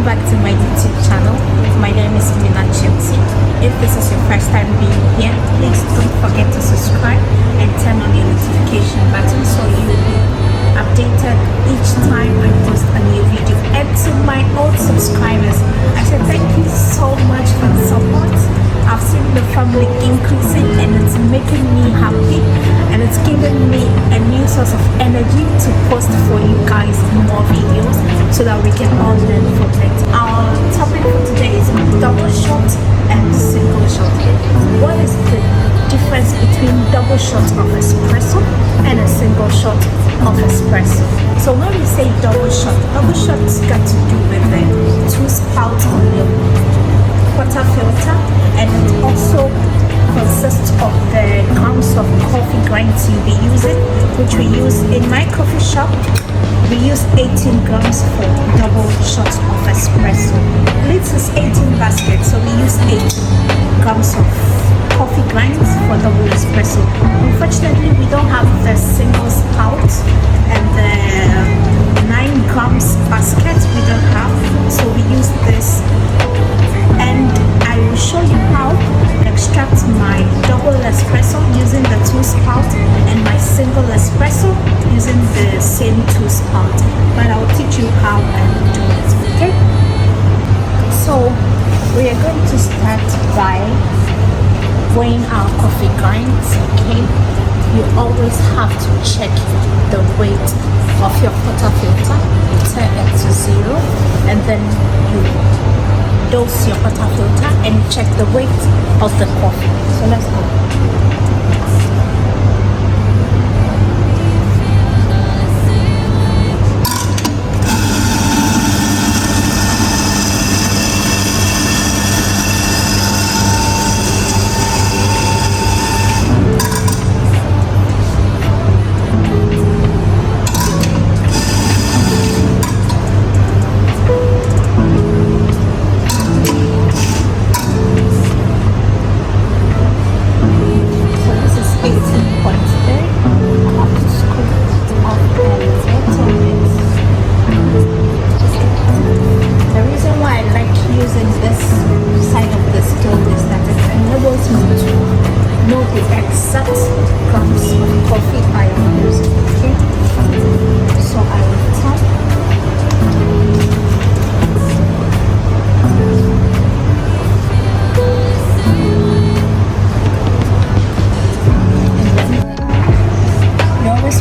welcome back to my YouTube channel. My name is Mina Chelsea. If this is your first time being here, please don't forget to subscribe and turn on your notification button so you'll be updated each time I post a new video. And to my old subscribers, I said thank you so much for the support. I've seen the family increasing and it's making me happy, and it's giving me a new source of energy to post for you guys more videos so that we can all learn from it. Our topic for today is double shot and single shot. What is the difference between double shot of espresso and a single shot of espresso? So when we say double shot's got to do with the two spouts on the water filter, and it also consists of the grams of coffee grinds you'll be using, which we use in my coffee shop. We use 18 grams for double shots of espresso. This is 18 baskets, so we use 8 grams of coffee grinds for double espresso. Unfortunately, we don't have the single spout and the 9 grams basket we don't have, so we use this. And I will show you how to extract my double espresso using the 2 spout and my single espresso using the same 2 spout. But I will teach you how I will do it, okay? So we are going to start by weighing our coffee grinds, okay? You always have to check the weight of your water filter. You turn it to 0 and then you dose your water filter and check the weight of the coffee. So let's go.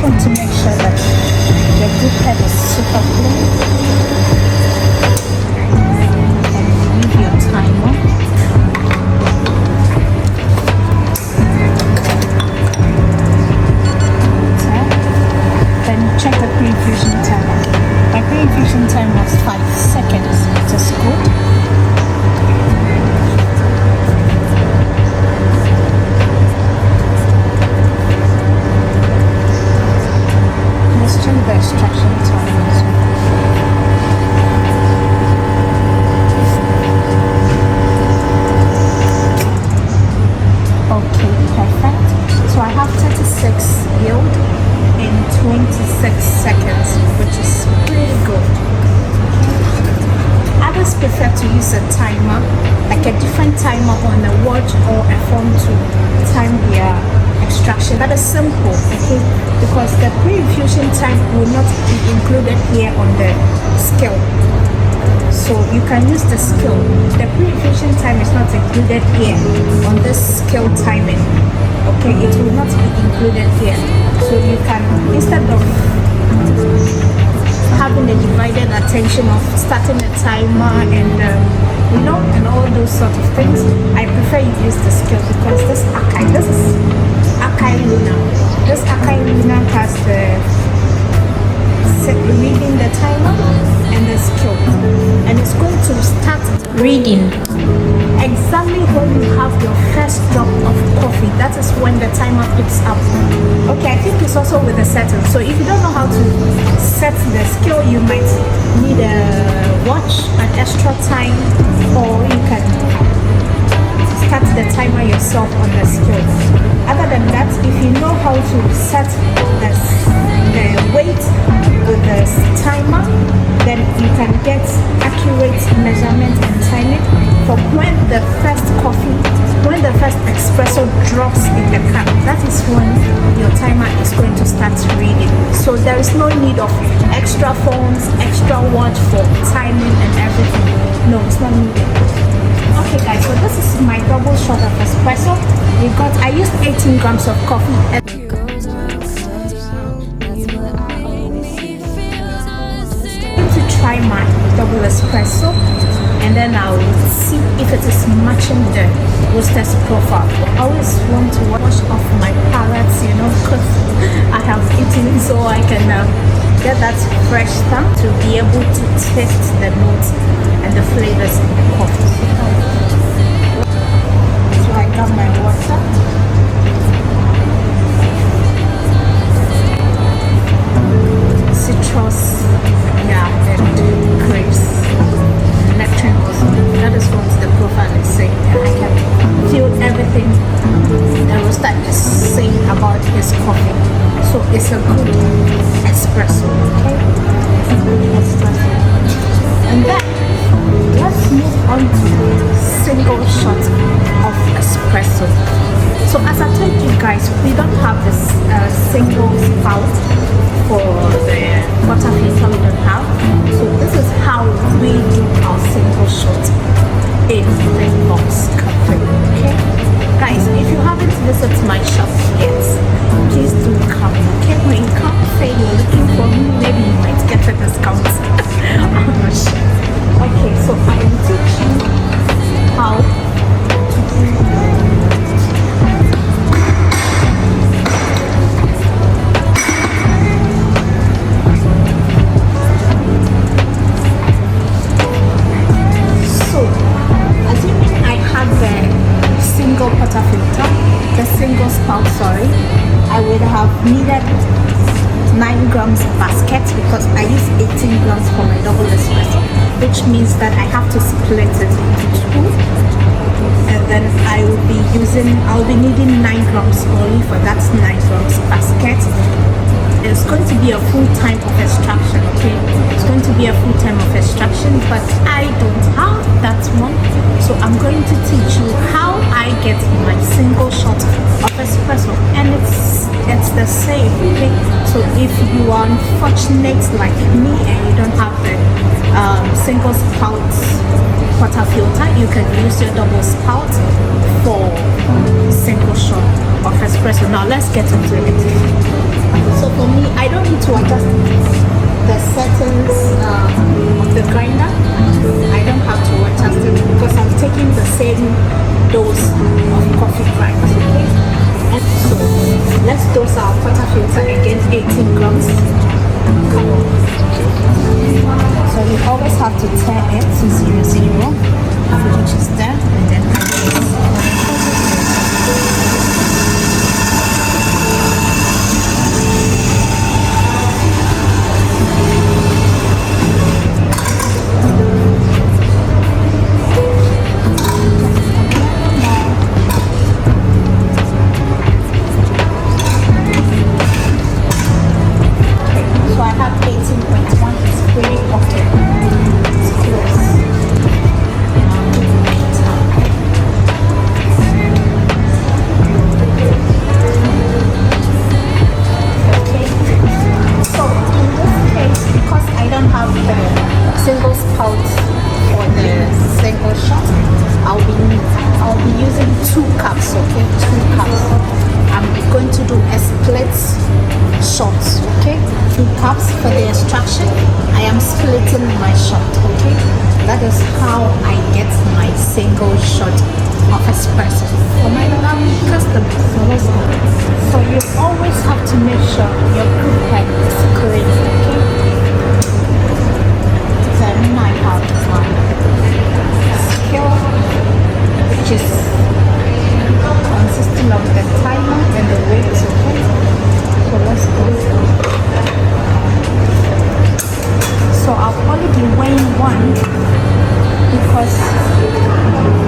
To make sure that the drip head is super clean, and leave your timer. Then check the pre-infusion time. My pre-infusion time was 5 seconds. It is good. The extraction time as well. Okay, perfect. So I have 36 yield in 26 seconds, which is pretty good. Others prefer to use a timer, like a different timer on a watch or a phone to time their extraction. That is simple, okay, because the pre-infusion time will not be included here on the scale, so you can use the scale. The pre-infusion time is not included here on this scale timing, okay, it will not be included here. So you can, instead of having a divided attention of starting a timer and and all those sort of things, I prefer you use the scale, because this is Akai Luna. This Akai Luna has the reading the timer and the scale, and it's going to start reading exactly when you have your first drop of coffee. That is when the timer picks up. Okay, I think it's also with the setting. So if you don't know how to set the scale, you might need a watch, an extra time, or you can start the timer yourself on the scale. Other than that, if you know how to set the weight with the timer, then you can get accurate measurement and timing for when the first espresso drops in the cup. That is when your timer is going to start reading. So there is no need of extra phones, extra watch for timing and everything. No, it's not needed. Okay guys, so this is my double shot of espresso. I used 18 grams of coffee. To try my double espresso, and then I'll see if it is matching the roaster's profile. I always want to wash off my palate, because I have eaten, so I can get that fresh stamp to be able to taste the notes and the flavors in the coffee. So I got my water. Citrus, and grapes, nectarine also. That is what the profile is saying. I can feel everything the roaster is saying about this coffee. So it's a good espresso, okay? It's a good espresso. And then let's move on to single shot of espresso. So as I told you guys, we don't have this single spout for the water filter. We don't have. So this is how we do our single shot in the box cafe. Okay, guys, if you haven't visited my shop yet, please do come. Okay, when you come, say you're looking for me, maybe you might get a discount. I'm not sure. Okay, so I will teach you how to do. I would have needed 9 grams basket because I use 18 grams for my double espresso, which means that I have to split it into 2, and then I'll be needing 9 grams only for that 9 grams basket. It's going to be a full time of extraction, okay? It's going to be a full time of extraction, but I don't have that one, so I'm going to teach you how I get my single shot of espresso, and it's the same, okay? So if you are unfortunate like me and you don't have the single spout water filter, you can use your double spout for single shot of espresso. Now let's get into it. So for me, I don't need to adjust the settings of the grinder. I don't have to adjust it because I'm taking the same dose of coffee grind, okay? And so let's dose our water filter again, 18 grams. Come on. So you always have to turn it to 0, which is there, and then single spout for the single shot. I'll be using 2 cups, okay? 2 cups. I'm going to do a split shot, okay? 2 cups for the extraction. I am splitting my shot, okay? That is how I get my single shot of espresso for my lovely customers. So you always have to make sure your group head is clean, okay? Then I have my scale, which is consisting of the timer and the weight, okay? So let's go. So I'll only be weighing 1 because this goes down.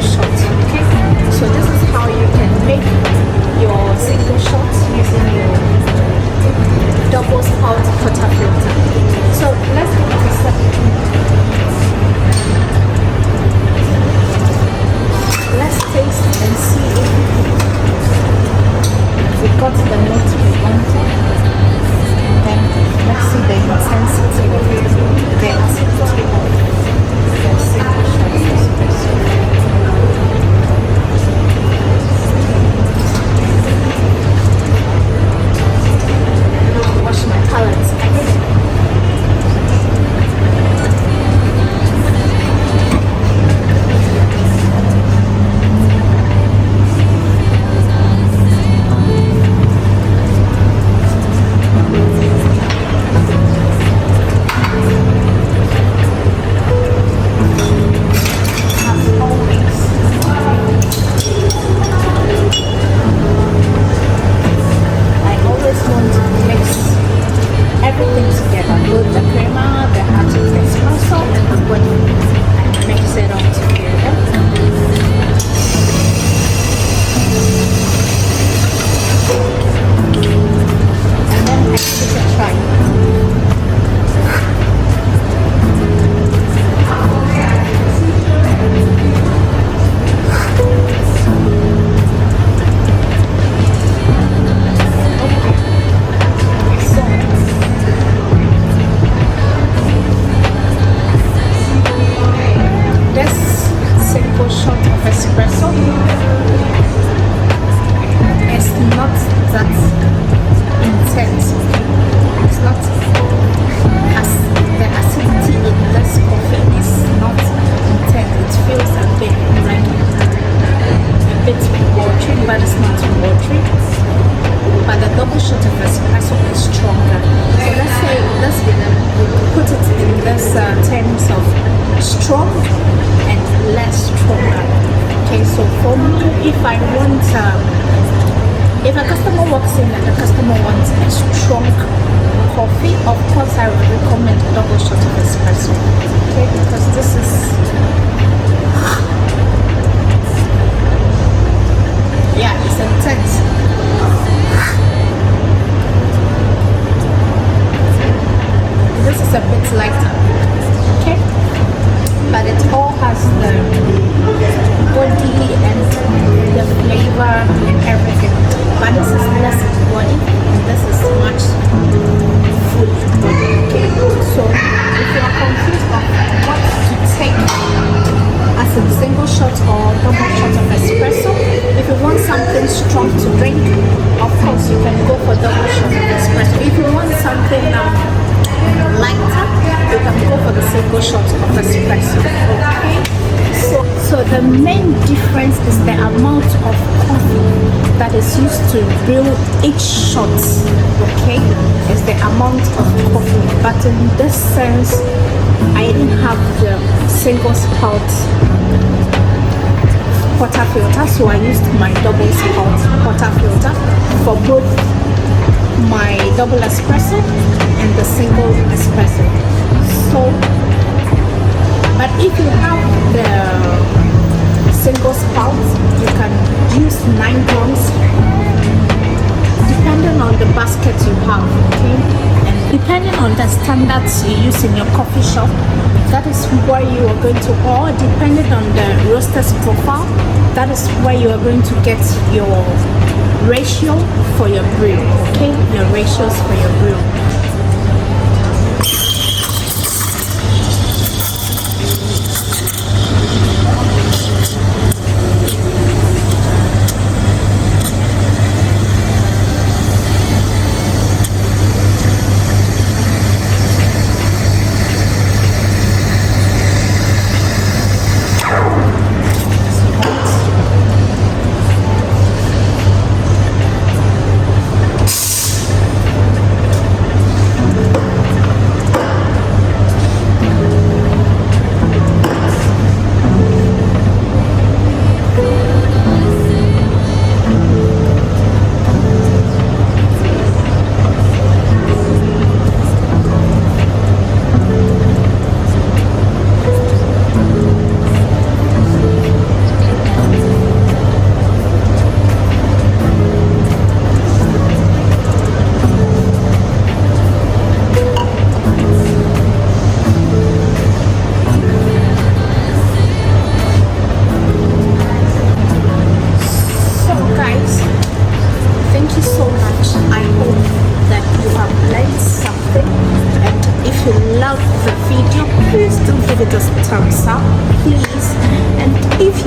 shot. Okay, so this is how you can make your single shots using your double spout portafilter. So let's give it a second. Let's taste and see if we got the note we wanted. Then let's see the intensity, the acidity of the single shot espresso. Wash my palettes. I did it. Espresso is not that intense. It's not as the acidity in this coffee is not intense. It feels a bit like a bit watery, but it's not watery. But the double shot of espresso is stronger. So let's say let's put it in this terms of strong and less stronger. Okay, so for me, if I want, if a customer walks in and the customer wants a strong coffee, of course I would recommend double shot of espresso. Okay, because this is, yeah, it's intense. This is a bit lighter. Okay, but it all has the body and the flavor and everything, but this is less body and this is much full body. Okay, so if you are confused of what to take as a single shot or double shot of espresso, if you want something strong to drink, of course you can go for double shot of espresso. If you want something lighter, you can go for the single shot of espresso. Okay, so the main difference is the amount of coffee that is used to brew each shot. Okay, is the amount of coffee. But in this sense, I didn't have the single spout portafilter, so I used my double spout portafilter for both my double espresso and the single espresso. So, but if you have the single spout, you can use 9 grams depending on the basket you have. Okay, and depending on the standards you use in your coffee shop, that is where you are going to, or depending on the roaster's profile, that is where you are going to get your ratio for your brew. Okay, your ratios for your brew.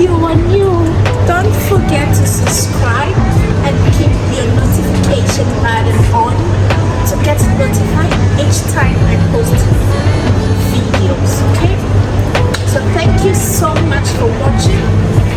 you are new, don't forget to subscribe and keep your notification button on to get notified each time I post videos, okay? So thank you so much for watching.